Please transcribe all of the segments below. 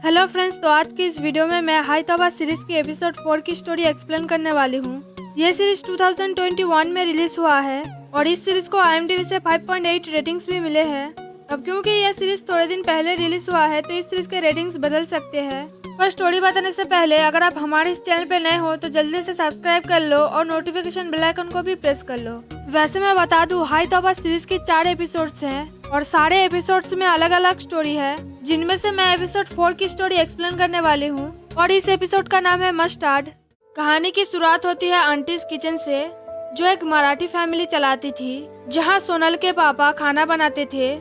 Hello friends, तो आज की इस वीडियो में मैं हाय तौबा सीरीज की एपिसोड 4 की स्टोरी एक्सप्लेन करने वाली हूँ। ये सीरीज 2021 में रिलीज हुआ है और इस सीरीज को IMDb से 5.8 रेटिंग्स भी मिले हैं। अब क्योंकि यह सीरीज थोड़े दिन पहले रिलीज हुआ है तो इस सीरीज के रेटिंग्स बदल सकते हैं। पर स्टोरी बताने से पहले अगर आप हमारे इस चैनल पे नए हो तो जल्दी से सब्सक्राइब कर लो और नोटिफिकेशन बेल आइकन को भी प्रेस कर लो। वैसे मैं बता दूं, हाय तौबा सीरीज के 4 एपिसोड्स हैं और सारे एपिसोड्स में अलग अलग स्टोरी है, जिनमें से मैं एपिसोड 4 की स्टोरी एक्सप्लेन करने वाली हूँ और इस एपिसोड का नाम है मस्टर्ड। कहानी की शुरुआत होती है आंटीज किचन से, जो एक मराठी फैमिली चलाती थी, जहाँ सोनल के पापा खाना बनाते थे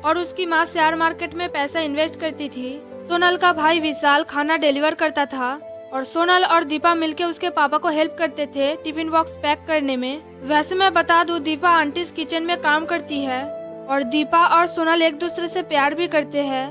और उसकी माँ शेयर मार्केट में पैसा इन्वेस्ट करती थी। सोनल का भाई विशाल खाना डिलीवर करता था और सोनल और दीपा मिलके उसके पापा को हेल्प करते थे टिफिन बॉक्स पैक करने में। वैसे मैं बता दूं, दीपा आंटीज किचन में काम करती है और दीपा और सोनल एक दूसरे से प्यार भी करते हैं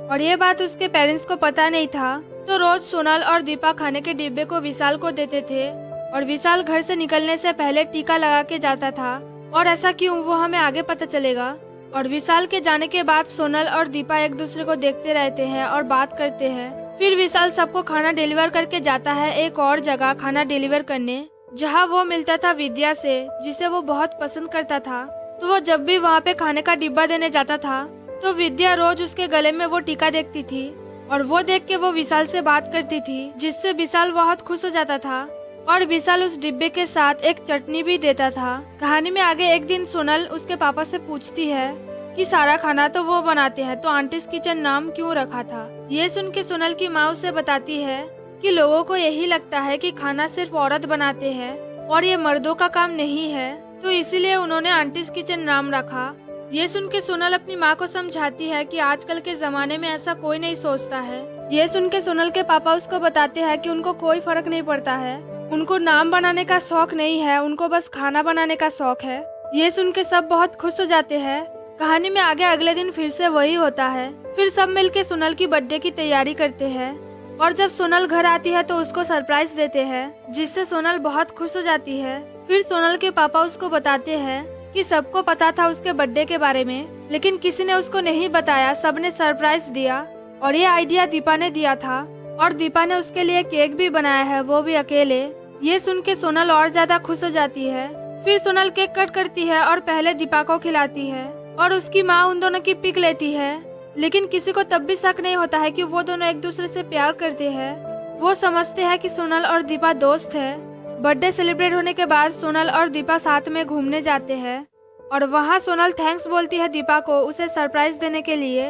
और ये बात उसके पेरेंट्स को पता नहीं था। तो रोज सोनल और दीपा खाने के डिब्बे को विशाल को देते थे और विशाल घर से निकलने से पहले टीका लगा के जाता था। और ऐसा क्यों, वो हमें आगे पता चलेगा। और विशाल के जाने के बाद सोनल और दीपा एक दूसरे को देखते रहते हैं और बात करते हैं। फिर विशाल सबको खाना डिलीवर करके जाता है एक और जगह खाना डिलीवर करने, जहाँ वो मिलता था विद्या से, जिसे वो बहुत पसंद करता था। तो वो जब भी वहाँ पे खाने का डिब्बा देने जाता था तो विद्या रोज उसके गले में वो टीका देखती थी और वो देख के वो विशाल से बात करती थी, जिससे विशाल बहुत खुश हो जाता था और विशाल उस डिब्बे के साथ एक चटनी भी देता था। कहानी में आगे एक दिन सोनल उसके पापा से पूछती है कि सारा खाना तो वो बनाते हैं, तो आंटीज किचन नाम क्यों रखा था। ये सुन के सोनल की माँ उसे बताती है कि लोगों को यही लगता है कि खाना सिर्फ औरत बनाते हैं और ये मर्दों का काम नहीं है, तो इसीलिए उन्होंने आंटीज किचन नाम रखा। ये सुन के सोनल अपनी माँ को समझाती है कि आजकल के जमाने में ऐसा कोई नहीं सोचता है। ये सुन के सोनल के पापा उसको बताते हैं कि उनको कोई फर्क नहीं पड़ता है, उनको नाम बनाने का शौक नहीं है, उनको बस खाना बनाने का शौक है। ये सुन के सब बहुत खुश हो जाते हैं। कहानी में आगे अगले दिन फिर से वही होता है। फिर सब मिलके सोनल की बर्थडे की तैयारी करते हैं और जब सोनल घर आती है तो उसको सरप्राइज देते हैं, जिससे सोनल बहुत खुश हो जाती है। फिर सोनल के पापा उसको बताते हैं कि सबको पता था उसके बर्थडे के बारे में, लेकिन किसी ने उसको नहीं बताया, सबने सरप्राइज दिया और ये आइडिया दीपा ने दिया था और दीपा ने उसके लिए केक भी बनाया है, वो भी अकेले। ये सुन के सोनल और ज्यादा खुश हो जाती है। फिर सोनल केक कट करती है और पहले दीपा को खिलाती है और उसकी माँ उन दोनों की पिक लेती है, लेकिन किसी को तब भी शक नहीं होता है कि वो दोनों एक दूसरे से प्यार करते हैं। वो समझते हैं कि सोनल और दीपा दोस्त है। बर्थडे सेलिब्रेट होने के बाद सोनल और दीपा साथ में घूमने जाते हैं और वहाँ सोनल थैंक्स बोलती है दीपा को उसे सरप्राइज देने के लिए।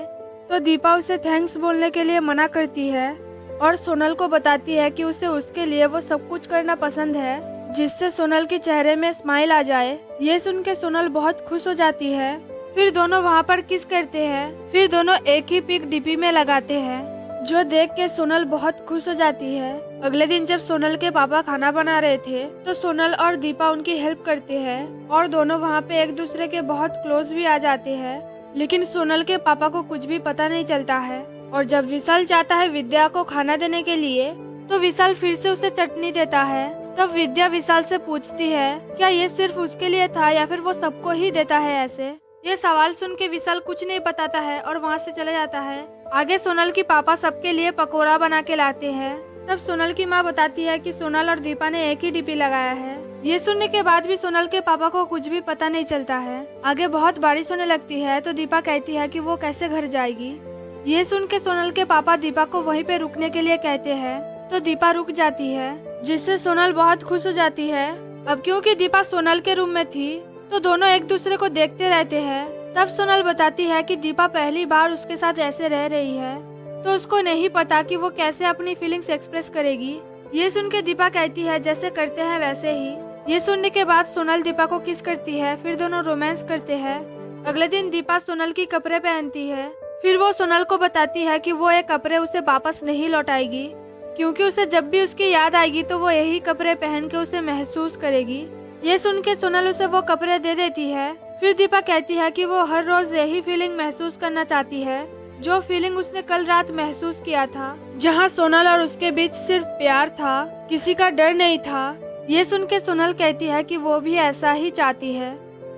तो दीपा उसे थैंक्स बोलने के लिए मना करती है और सोनल को बताती है कि उसे उसके लिए वो सब कुछ करना पसंद है, जिससे सोनल के चेहरे में स्माइल आ जाए। ये सुन के सोनल बहुत खुश हो जाती है। फिर दोनों वहाँ पर किस करते हैं। फिर दोनों एक ही पिक डीपी में लगाते हैं, जो देख के सोनल बहुत खुश हो जाती है। अगले दिन जब सोनल के पापा खाना बना रहे थे तो सोनल और दीपा उनकी हेल्प करते हैं और दोनों वहाँ पे एक दूसरे के बहुत क्लोज भी आ जाते हैं। लेकिन सोनल के पापा को कुछ भी पता नहीं चलता है और जब विशाल जाता है विद्या को खाना देने के लिए तो विशाल फिर से उसे चटनी देता है। तब विद्या विशाल से पूछती है क्या ये सिर्फ उसके लिए था या फिर वो सबको ही देता है ऐसे। ये सवाल सुन के विशाल कुछ नहीं बताता है और वहाँ से चला जाता है। आगे सोनल की पापा सबके लिए पकोड़ा बना के लाते हैं। तब सोनल की माँ बताती है कि सोनल और दीपा ने एक ही डीपी लगाया है। ये सुनने के बाद भी सोनल के पापा को कुछ भी पता नहीं चलता है। आगे बहुत बारिश होने लगती है तो दीपा कहती है कि वो कैसे घर जाएगी। ये सुन के सोनल के पापा दीपा को वहीं पे रुकने के लिए कहते हैं तो दीपा रुक जाती है, जिससे सोनल बहुत खुश हो जाती है। अब क्योंकि दीपा सोनल के रूम में थी तो दोनों एक दूसरे को देखते रहते हैं। तब सोनल बताती है कि दीपा पहली बार उसके साथ ऐसे रह रही है तो उसको नहीं पता कि वो कैसे अपनी फीलिंग्स एक्सप्रेस करेगी। ये सुन के दीपा कहती है जैसे करते हैं वैसे ही। ये सुनने के बाद सोनल दीपा को किस करती है, फिर दोनों रोमांस करते हैं। अगले दिन दीपा सोनल की कपड़े पहनती है। फिर वो सोनल को बताती है कि वो ये कपड़े उसे वापस नहीं लौटाएगी, क्योंकि उसे जब भी उसकी याद आएगी तो वो यही कपड़े पहन के उसे महसूस करेगी। ये सुन के सोनल उसे वो कपड़े दे देती है। फिर दीपा कहती है कि वो हर रोज यही फीलिंग महसूस करना चाहती है, जो फीलिंग उसने कल रात महसूस किया था, जहाँ सोनल और उसके बीच सिर्फ प्यार था, किसी का डर नहीं था। ये सुन के सोनल कहती है कि वो भी ऐसा ही चाहती है।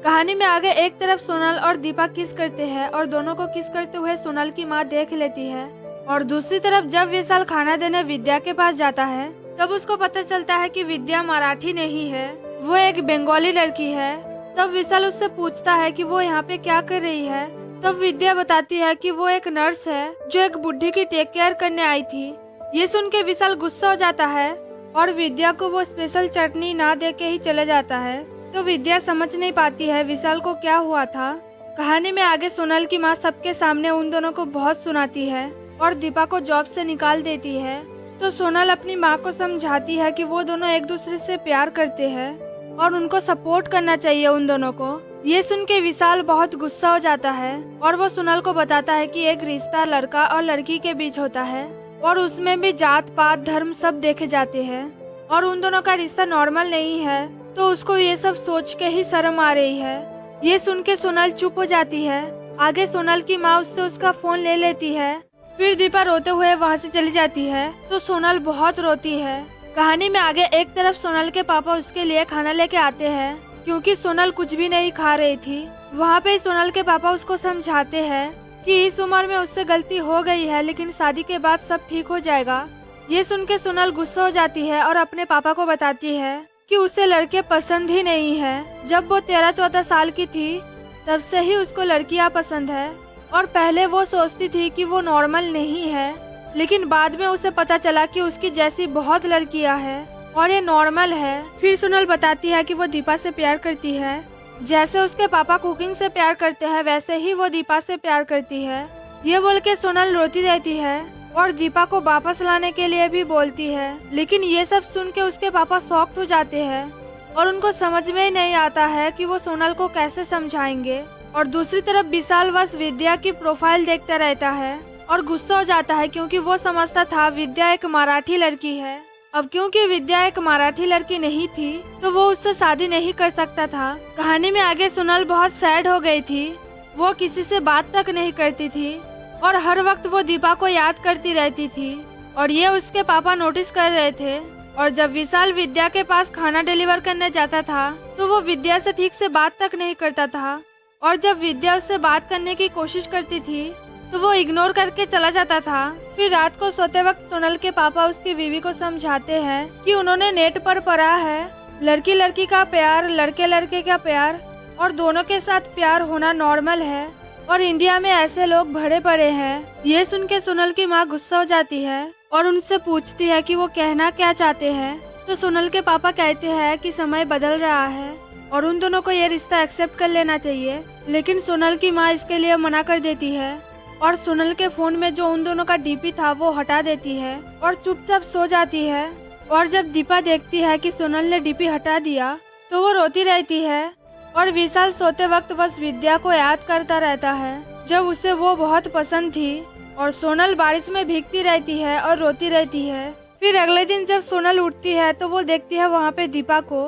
कहानी में आगे एक तरफ सोनल और दीपा किस करते हैं और दोनों को किस करते हुए सोनल की माँ देख लेती है। और दूसरी तरफ जब विशाल खाना देने विद्या के पास जाता है तब उसको पता चलता है कि विद्या मराठी नहीं है, वो एक बंगाली लड़की है। तब विशाल उससे पूछता है कि वो यहाँ पे क्या कर रही है। तब विद्या बताती है कि वो एक नर्स है जो एक बुढ़ी की टेक केयर करने आई थी। ये सुन के विशाल गुस्सा हो जाता है और विद्या को वो स्पेशल चटनी ना दे के ही चले जाता है। तो विद्या समझ नहीं पाती है विशाल को क्या हुआ था। कहानी में आगे सोनल की माँ सबके सामने उन दोनों को बहुत सुनाती है और दीपा को जॉब से निकाल देती है। तो सोनल अपनी माँ को समझाती है कि वो दोनों एक दूसरे से प्यार करते हैं और उनको सपोर्ट करना चाहिए उन दोनों को। ये सुन के विशाल बहुत गुस्सा हो जाता है और वो सोनल को बताता है कि एक रिश्ता लड़का और लड़की के बीच होता है और उसमें भी जात पात धर्म सब देखे जाते हैं और उन दोनों का रिश्ता नॉर्मल नहीं है। तो उसको ये सब सोच के ही शर्म आ रही है। ये सुन के सोनल चुप हो जाती है। आगे सोनल की माँ उससे उसका फोन ले लेती है। फिर दीपा रोते हुए वहाँ से चली जाती है तो सोनल बहुत रोती है। कहानी में आगे एक तरफ सोनल के पापा उसके लिए खाना लेके आते हैं क्योंकि सोनल कुछ भी नहीं खा रही थी। वहाँ पे सोनल के पापा उसको समझाते हैं कि इस उम्र में उससे गलती हो गई है लेकिन शादी के बाद सब ठीक हो जाएगा। ये सुन के सोनल गुस्सा हो जाती है और अपने पापा को बताती है कि उसे लड़के पसंद ही नहीं है। जब वो 13-14 साल की थी तब से ही उसको लड़कियां पसंद है और पहले वो सोचती थी कि वो नॉर्मल नहीं है, लेकिन बाद में उसे पता चला कि उसकी जैसी बहुत लड़कियां हैं और ये नॉर्मल है। फिर सोनल बताती है कि वो दीपा से प्यार करती है। जैसे उसके पापा कुकिंग से प्यार करते हैं वैसे ही वो दीपा से प्यार करती है। ये बोल के सोनल रोती रहती है और दीपा को वापस लाने के लिए भी बोलती है, लेकिन ये सब सुन के उसके पापा शॉक्ड हो जाते हैं और उनको समझ में ही नहीं आता है कि वो सोनल को कैसे समझाएंगे। और दूसरी तरफ विशाल बस विद्या की प्रोफाइल देखता रहता है और गुस्सा हो जाता है क्योंकि वो समझता था विद्या एक मराठी लड़की है। अब क्योंकि विद्या एक मराठी लड़की नहीं थी तो वो उससे शादी नहीं कर सकता था। कहानी में आगे सोनल बहुत सैड हो गई थी। वो किसी से बात तक नहीं करती थी और हर वक्त वो दीपा को याद करती रहती थी और ये उसके पापा नोटिस कर रहे थे। और जब विशाल विद्या के पास खाना डिलीवर करने जाता था तो वो विद्या से ठीक से बात तक नहीं करता था और जब विद्या उससे बात करने की कोशिश करती थी तो वो इग्नोर करके चला जाता था। फिर रात को सोते वक्त सोनल के पापा उसकी बीवी को समझाते हैं कि उन्होंने नेट पर पढ़ा है लड़की लड़की का प्यार, लड़के लड़के का प्यार और दोनों के साथ प्यार होना नॉर्मल है और इंडिया में ऐसे लोग भरे पड़े हैं। ये सुन के सोनल की माँ गुस्सा हो जाती है और उनसे पूछती है कि वो कहना क्या चाहते हैं। तो सोनल के पापा कहते हैं कि समय बदल रहा है और उन दोनों को ये रिश्ता एक्सेप्ट कर लेना चाहिए, लेकिन सोनल की माँ इसके लिए मना कर देती है और सोनल के फोन में जो उन दोनों का डीपी था वो हटा देती है और चुपचाप सो जाती है। और जब दीपा देखती है कि सोनल ने डीपी हटा दिया तो वो रोती रहती है और विशाल सोते वक्त बस विद्या को याद करता रहता है जब उसे वो बहुत पसंद थी। और सोनल बारिश में भीगती रहती है और रोती रहती है। फिर अगले दिन जब सोनल उठती है तो वो देखती है वहाँ पे दीपा को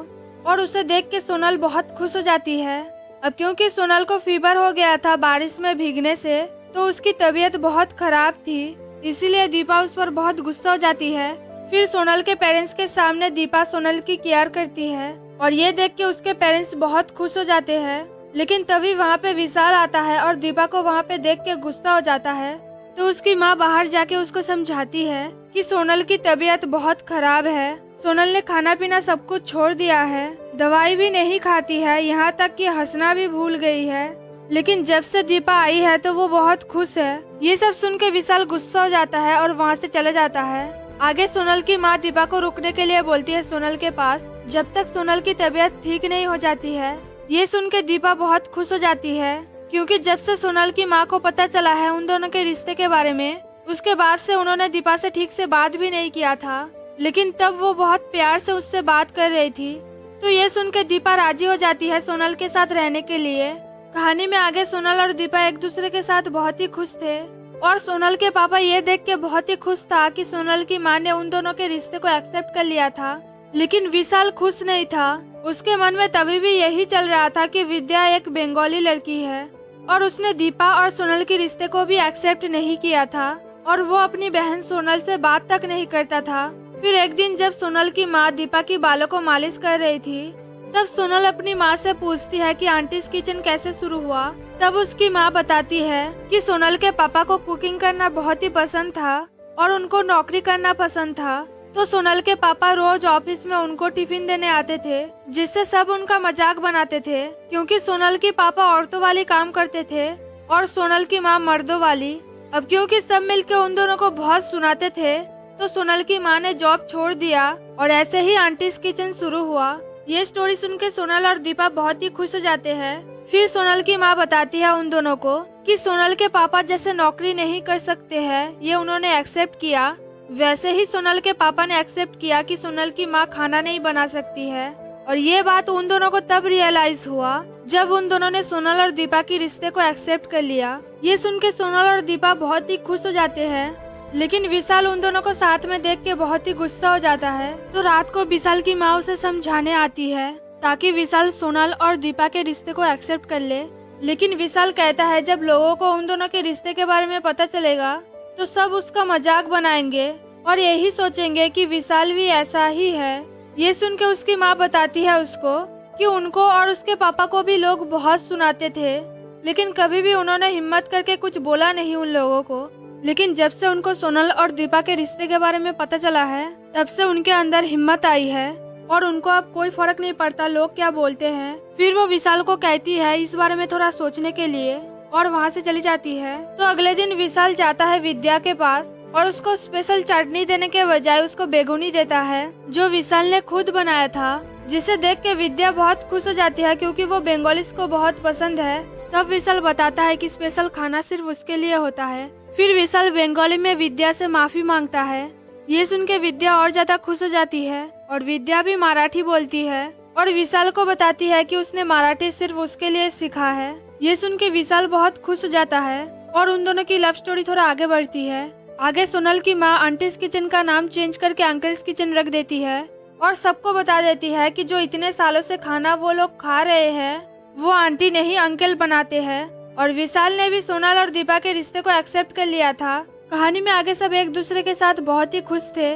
और उसे देख के सोनल बहुत खुश हो जाती है। अब क्योंकि सोनल को फीवर हो गया था बारिश में भीगने से तो उसकी तबीयत बहुत खराब थी, इसीलिए दीपा उस पर बहुत गुस्सा हो जाती है। फिर सोनल के पेरेंट्स के सामने दीपा सोनल की केयर करती है और ये देख के उसके पेरेंट्स बहुत खुश हो जाते हैं। लेकिन तभी वहाँ पे विशाल आता है और दीपा को वहाँ पे देख के गुस्सा हो जाता है। तो उसकी माँ बाहर जाके उसको समझाती है कि सोनल की तबीयत बहुत खराब है, सोनल ने खाना पीना सब कुछ छोड़ दिया है, दवाई भी नहीं खाती है, यहाँ तक कि हंसना भी भूल गई है, लेकिन जब से दीपा आई है तो वो बहुत खुश है। ये सब सुन के विशाल गुस्सा हो जाता है और वहाँ से चले जाता है। आगे सोनल की माँ दीपा को रुकने के लिए बोलती है सोनल के पास जब तक सोनल की तबीयत ठीक नहीं हो जाती है। ये सुन के दीपा बहुत खुश हो जाती है क्योंकि जब से सोनल की माँ को पता चला है उन दोनों के रिश्ते के बारे में, उसके बाद से उन्होंने दीपा से ठीक से बात भी नहीं किया था, लेकिन तब वो बहुत प्यार से उससे बात कर रही थी। तो ये सुन के दीपा राजी हो जाती है सोनल के साथ रहने के लिए। कहानी में आगे सोनल और दीपा एक दूसरे के साथ बहुत ही खुश थे और सोनल के पापा ये देख के बहुत ही खुश था कि सोनल की माँ ने उन दोनों के रिश्ते को एक्सेप्ट कर लिया था। लेकिन विशाल खुश नहीं था। उसके मन में तभी भी यही चल रहा था कि विद्या एक बंगाली लड़की है और उसने दीपा और सोनल के रिश्ते को भी एक्सेप्ट नहीं किया था और वो अपनी बहन सोनल से बात तक नहीं करता था। फिर एक दिन जब सोनल की माँ दीपा की बालों को मालिश कर रही थी तब सोनल अपनी माँ से पूछती है कि आंटीज किचन कैसे शुरू हुआ। तब उसकी माँ बताती है कि सोनल के पापा को कुकिंग करना बहुत ही पसंद था और उनको नौकरी करना पसंद था। तो सोनल के पापा रोज ऑफिस में उनको टिफिन देने आते थे, जिससे सब उनका मजाक बनाते थे, क्योंकि सोनल के पापा औरतों वाली काम करते थे और सोनल की माँ मर्दों वाली। अब क्योंकि सब मिलके उन दोनों को बहुत सुनाते थे, तो सोनल की माँ ने जॉब छोड़ दिया और ऐसे ही आंटीज किचन शुरू हुआ। ये स्टोरी सुन के सोनल और दीपा बहुत ही खुश हो जाते हैं। फिर सोनल की माँ बताती है उन दोनों को कि सोनल के पापा जैसे नौकरी नहीं कर सकते हैं, ये उन्होंने एक्सेप्ट किया। वैसे ही सोनल के पापा ने एक्सेप्ट किया कि सोनल की माँ खाना नहीं बना सकती है। और ये बात उन दोनों को तब रियलाइज हुआ जब उन दोनों ने सोनल और दीपा के रिश्ते को एक्सेप्ट कर लिया। ये सुन के सोनल और दीपा बहुत ही खुश हो जाते हैं, लेकिन विशाल उन दोनों को साथ में देख के बहुत ही गुस्सा हो जाता है। तो रात को विशाल की माँ उसे समझाने आती है ताकि विशाल सोनल और दीपा के रिश्ते को एक्सेप्ट कर ले। लेकिन विशाल कहता है जब लोगों को उन दोनों के रिश्ते के बारे में पता चलेगा तो सब उसका मजाक बनाएंगे और यही सोचेंगे कि विशाल भी ऐसा ही है। ये सुन के उसकी माँ बताती है उसको कि उनको और उसके पापा को भी लोग बहुत सुनाते थे, लेकिन कभी भी उन्होंने हिम्मत करके कुछ बोला नहीं उन लोगों को। लेकिन जब से उनको सोनल और दीपा के रिश्ते के बारे में पता चला है, तब से उनके अंदर हिम्मत आई है और उनको अब कोई फर्क नहीं पड़ता लोग क्या बोलते हैं। फिर वो विशाल को कहती है इस बारे में थोड़ा सोचने के लिए और वहाँ से चली जाती है। तो अगले दिन विशाल जाता है विद्या के पास और उसको स्पेशल चटनी देने के बजाय उसको बेगुनी देता है, जो विशाल ने खुद बनाया था, जिसे देख के विद्या बहुत खुश हो जाती है क्योंकि वो बंगालीज को बहुत पसंद है। तब विशाल बताता है कि स्पेशल खाना सिर्फ उसके लिए होता है। फिर विशाल बंगाली में विद्या से माफी मांगता है। ये सुन के विद्या और ज्यादा खुश हो जाती है और विद्या भी मराठी बोलती है और विशाल को बताती है कि उसने मराठी सिर्फ उसके लिए सीखा है। ये सुन के विशाल बहुत खुश हो जाता है और उन दोनों की लव स्टोरी थोड़ा आगे बढ़ती है। आगे सोनल की माँ आंटीज किचन का नाम चेंज करके अंकल्स किचन रख देती है और सबको बता देती है कि जो इतने सालों से खाना वो लोग खा रहे हैं वो आंटी नहीं अंकल बनाते हैं। और विशाल ने भी सोनल और दीपा के रिश्ते को एक्सेप्ट कर लिया था। कहानी में आगे सब एक दूसरे के साथ बहुत ही खुश थे।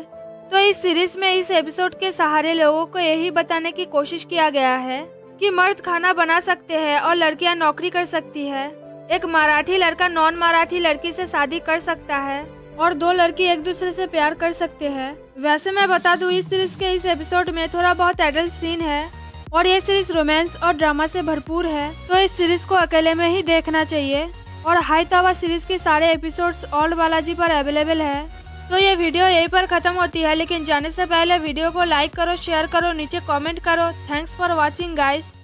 तो इस सीरीज में इस एपिसोड के सहारे लोगों को यही बताने की कोशिश किया गया है कि मर्द खाना बना सकते हैं और लड़कियां नौकरी कर सकती है। एक मराठी लड़का नॉन मराठी लड़की से शादी कर सकता है और दो लड़की एक दूसरे से प्यार कर सकते हैं। वैसे मैं बता दूं इस सीरीज के इस एपिसोड में थोड़ा बहुत एडल्ट सीन है और ये सीरीज रोमांस और ड्रामा से भरपूर है, तो इस सीरीज को अकेले में ही देखना चाहिए। और हाई तवा सीरीज के सारे एपिसोड्स ऑल बालाजी पर अवेलेबल है। तो ये वीडियो यहीं पर खत्म होती है, लेकिन जाने से पहले वीडियो को लाइक करो, शेयर करो, नीचे कमेंट करो। Thanks for watching guys.